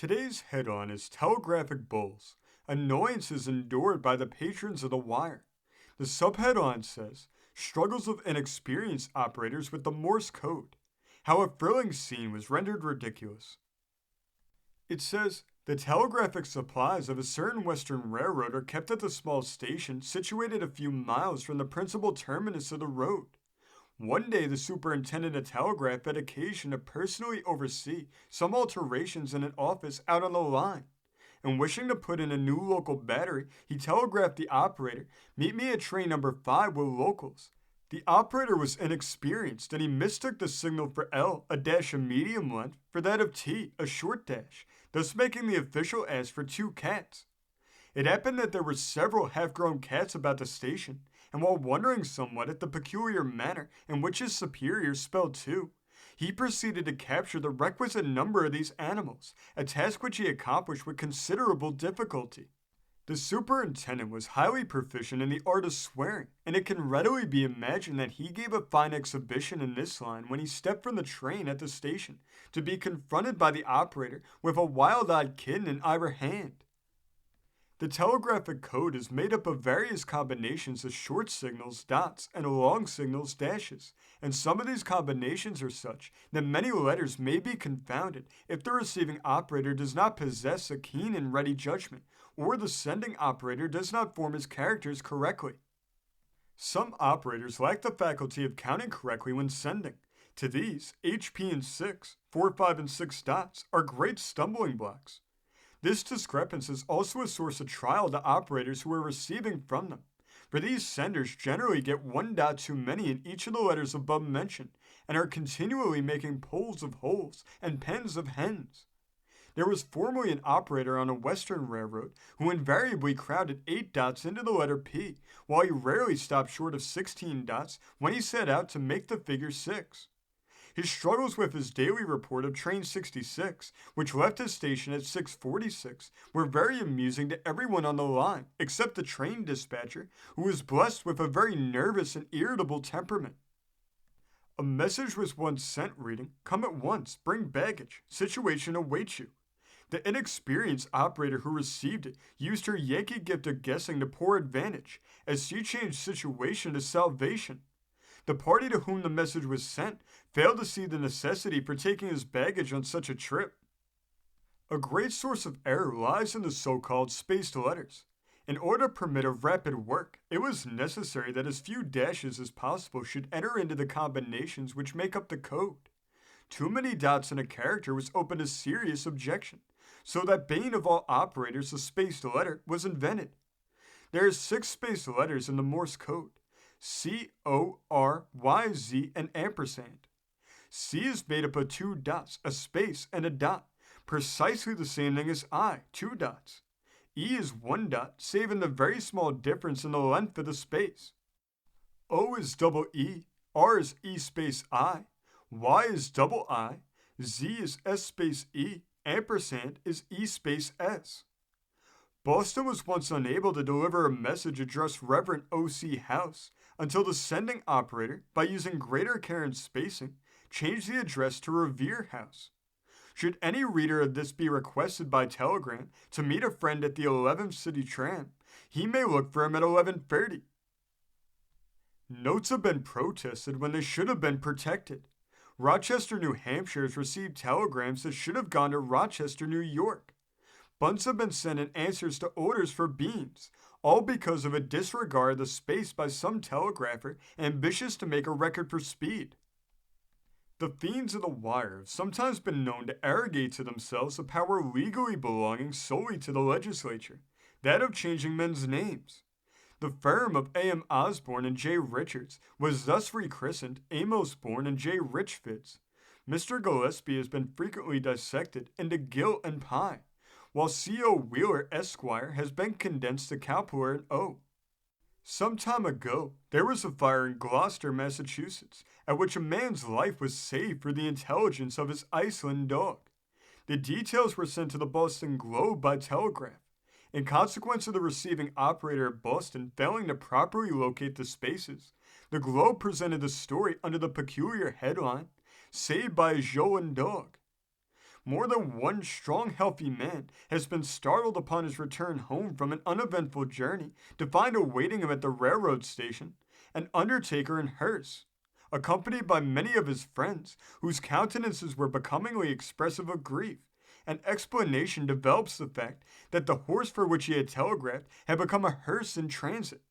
Today's head-on is telegraphic bulls, annoyances endured by the patrons of the wire. The subhead-on says, struggles of inexperienced operators with the Morse Code. How a thrilling scene was rendered ridiculous. It says, the telegraphic supplies of a certain western railroad are kept at the small station situated a few miles from the principal terminus of the road. One day, the superintendent of telegraph had occasion to personally oversee some alterations in an office out on the line. And wishing to put in a new local battery, he telegraphed the operator, "Meet me at train number 5 with locals." The operator was inexperienced and he mistook the signal for L, a dash of medium length, for that of T, a short dash, thus making the official ask for 2 cats. It happened that there were several half-grown cats about the station, and while wondering somewhat at the peculiar manner in which his superior spelled 2, he proceeded to capture the requisite number of these animals, a task which he accomplished with considerable difficulty. The superintendent was highly proficient in the art of swearing, and it can readily be imagined that he gave a fine exhibition in this line when he stepped from the train at the station to be confronted by the operator with a wild-eyed kitten in either hand. The telegraphic code is made up of various combinations of short signals, dots, and long signals, dashes, and some of these combinations are such that many letters may be confounded if the receiving operator does not possess a keen and ready judgment, or the sending operator does not form his characters correctly. Some operators lack the faculty of counting correctly when sending. To these, HP and 6, 4, 5, and 6 dots are great stumbling blocks. This discrepancy is also a source of trial to operators who are receiving from them, for these senders generally get 1 dot too many in each of the letters above mentioned, and are continually making poles of holes and pens of hens. There was formerly an operator on a western railroad who invariably crowded 8 dots into the letter P, while he rarely stopped short of 16 dots when he set out to make the figure 6. His struggles with his daily report of train 66, which left his station at 6:46, were very amusing to everyone on the line, except the train dispatcher, who was blessed with a very nervous and irritable temperament. A message was once sent reading, "Come at once, bring baggage, situation awaits you." The inexperienced operator who received it used her Yankee gift of guessing to poor advantage, as she changed situation to salvation. The party to whom the message was sent failed to see the necessity for taking his baggage on such a trip. A great source of error lies in the so-called spaced letters. In order to permit of rapid work, it was necessary that as few dashes as possible should enter into the combinations which make up the code. Too many dots in a character was open to serious objection, so that bane of all operators, the spaced letter, was invented. There are 6 spaced letters in the Morse Code: C, O, R, Y, Z, and ampersand. C is made up of 2 dots, a space, and a dot, precisely the same thing as I, 2 dots. E is 1 dot, save in the very small difference in the length of the space. O is double E, R is E space I, Y is double I, Z is S space E, ampersand is E space S. Boston was once unable to deliver a message addressed Reverend O.C. House until the sending operator, by using greater care and spacing, changed the address to Revere House. Should any reader of this be requested by telegram to meet a friend at the 11th City tram, he may look for him at 11:30. Notes have been protested when they should have been protected. Rochester, New Hampshire has received telegrams that should have gone to Rochester, New York. Bunts have been sent in answers to orders for beans, all because of a disregard of the space by some telegrapher ambitious to make a record for speed. The fiends of the wire have sometimes been known to arrogate to themselves a power legally belonging solely to the legislature, that of changing men's names. The firm of A.M. Osborne and J. Richards was thus rechristened Amos Bourne and J. Richfitz. Mr. Gillespie has been frequently dissected into Gill and Pye, while C.O. Wheeler, Esquire, has been condensed to Cowper and O. Some time ago, there was a fire in Gloucester, Massachusetts, at which a man's life was saved for the intelligence of his Iceland dog. The details were sent to the Boston Globe by telegraph. In consequence of the receiving operator at Boston failing to properly locate the spaces, the Globe presented the story under the peculiar headline, "Saved by a Jolan Dog." More than one strong, healthy man has been startled upon his return home from an uneventful journey to find awaiting him at the railroad station an undertaker in hearse, accompanied by many of his friends whose countenances were becomingly expressive of grief. An explanation develops the fact that the horse for which he had telegraphed had become a hearse in transit.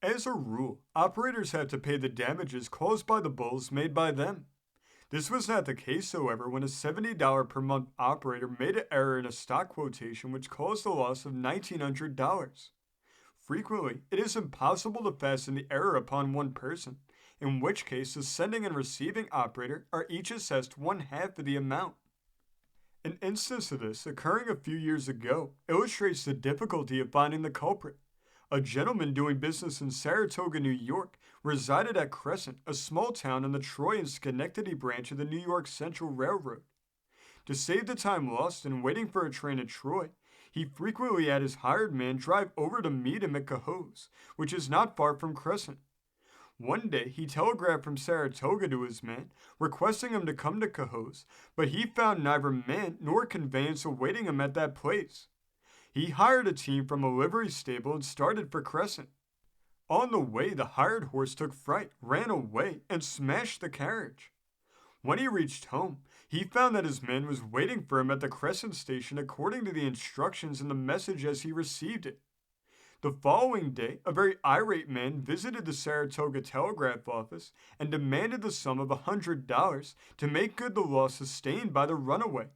As a rule, operators had to pay the damages caused by the bulls made by them. This was not the case, however, when a $70 per month operator made an error in a stock quotation which caused the loss of $1,900. Frequently, it is impossible to fasten the error upon one person, in which case the sending and receiving operator are each assessed one half of the amount. An instance of this, occurring a few years ago, illustrates the difficulty of finding the culprit. A gentleman doing business in Saratoga, New York, resided at Crescent, a small town in the Troy and Schenectady branch of the New York Central Railroad. To save the time lost in waiting for a train at Troy, he frequently had his hired man drive over to meet him at Cohoes, which is not far from Crescent. One day, he telegraphed from Saratoga to his man, requesting him to come to Cohoes, but he found neither man nor conveyance awaiting him at that place. He hired a team from a livery stable and started for Crescent. On the way, the hired horse took fright, ran away, and smashed the carriage. When he reached home, he found that his man was waiting for him at the Crescent station according to the instructions in the message as he received it. The following day, a very irate man visited the Saratoga telegraph office and demanded the sum of $100 to make good the loss sustained by the runaway.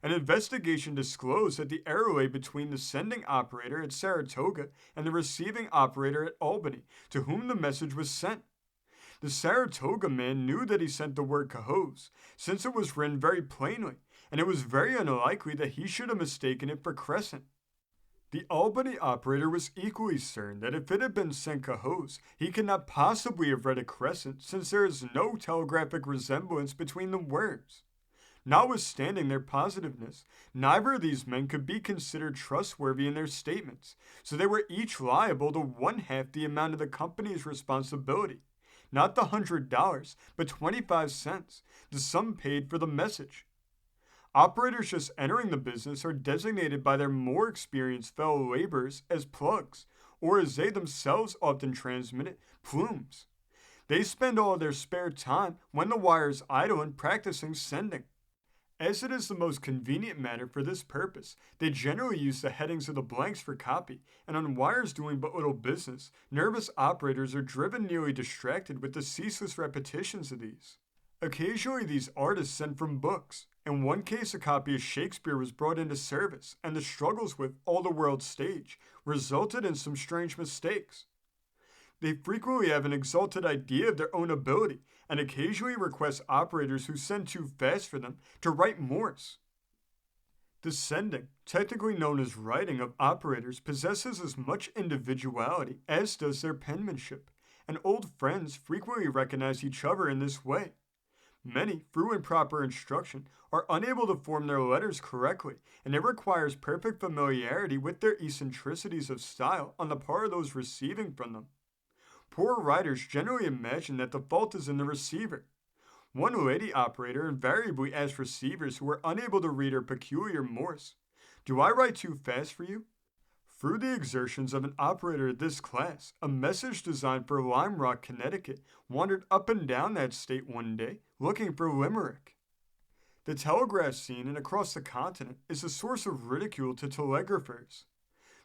An investigation disclosed that the error lay between the sending operator at Saratoga and the receiving operator at Albany, to whom the message was sent. The Saratoga man knew that he sent the word Cohoes, since it was written very plainly, and it was very unlikely that he should have mistaken it for Crescent. The Albany operator was equally certain that if it had been sent Cohoes, he could not possibly have read it Crescent, since there is no telegraphic resemblance between the words. Notwithstanding their positiveness, neither of these men could be considered trustworthy in their statements, so they were each liable to one half the amount of the company's responsibility. Not the $100, but 25 cents, the sum paid for the message. Operators just entering the business are designated by their more experienced fellow laborers as plugs, or as they themselves often transmit it, plumes. They spend all of their spare time when the wire is idle in practicing sending. As it is the most convenient manner for this purpose, they generally use the headings of the blanks for copy, and on wires doing but little business, nervous operators are driven nearly distracted with the ceaseless repetitions of these. Occasionally these artists send from books. In one case, a copy of Shakespeare was brought into service, and the struggles with All the World Stage resulted in some strange mistakes. They frequently have an exalted idea of their own ability, and occasionally request operators who send too fast for them to write Morse. The sending, technically known as writing, of operators possesses as much individuality as does their penmanship, and old friends frequently recognize each other in this way. Many, through improper instruction, are unable to form their letters correctly, and it requires perfect familiarity with their eccentricities of style on the part of those receiving from them. Poor writers generally imagine that the fault is in the receiver. One lady operator invariably asks receivers who are unable to read her peculiar Morse, "Do I write too fast for you?" Through the exertions of an operator of this class, a message designed for Lime Rock, Connecticut, wandered up and down that state one day, looking for Limerick. The telegraph scene and across the continent is a source of ridicule to telegraphers.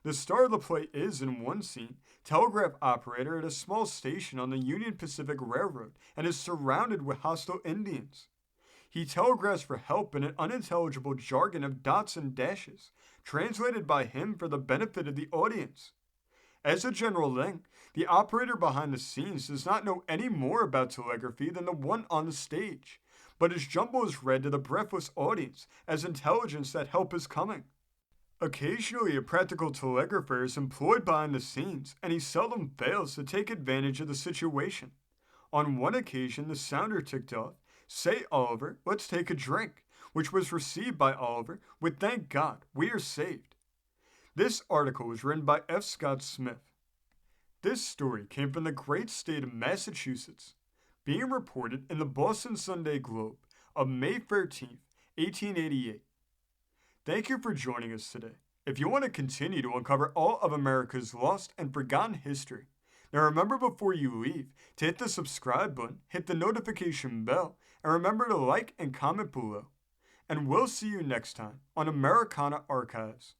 The star of the play is, in one scene, telegraph operator at a small station on the Union Pacific Railroad and is surrounded with hostile Indians. He telegraphs for help in an unintelligible jargon of dots and dashes, translated by him for the benefit of the audience. As a general thing, the operator behind the scenes does not know any more about telegraphy than the one on the stage, but his jumble is read to the breathless audience as intelligence that help is coming. Occasionally, a practical telegrapher is employed behind the scenes, and he seldom fails to take advantage of the situation. On one occasion, the sounder ticked off, "Say, Oliver, let's take a drink," which was received by Oliver with "Thank God, we are saved." This article was written by F. Scott Smith. This story came from the great state of Massachusetts, being reported in the Boston Sunday Globe of May 13th, 1888. Thank you for joining us today. If you want to continue to uncover all of America's lost and forgotten history, now remember before you leave to hit the subscribe button, hit the notification bell, and remember to like and comment below. And we'll see you next time on Americana Archives.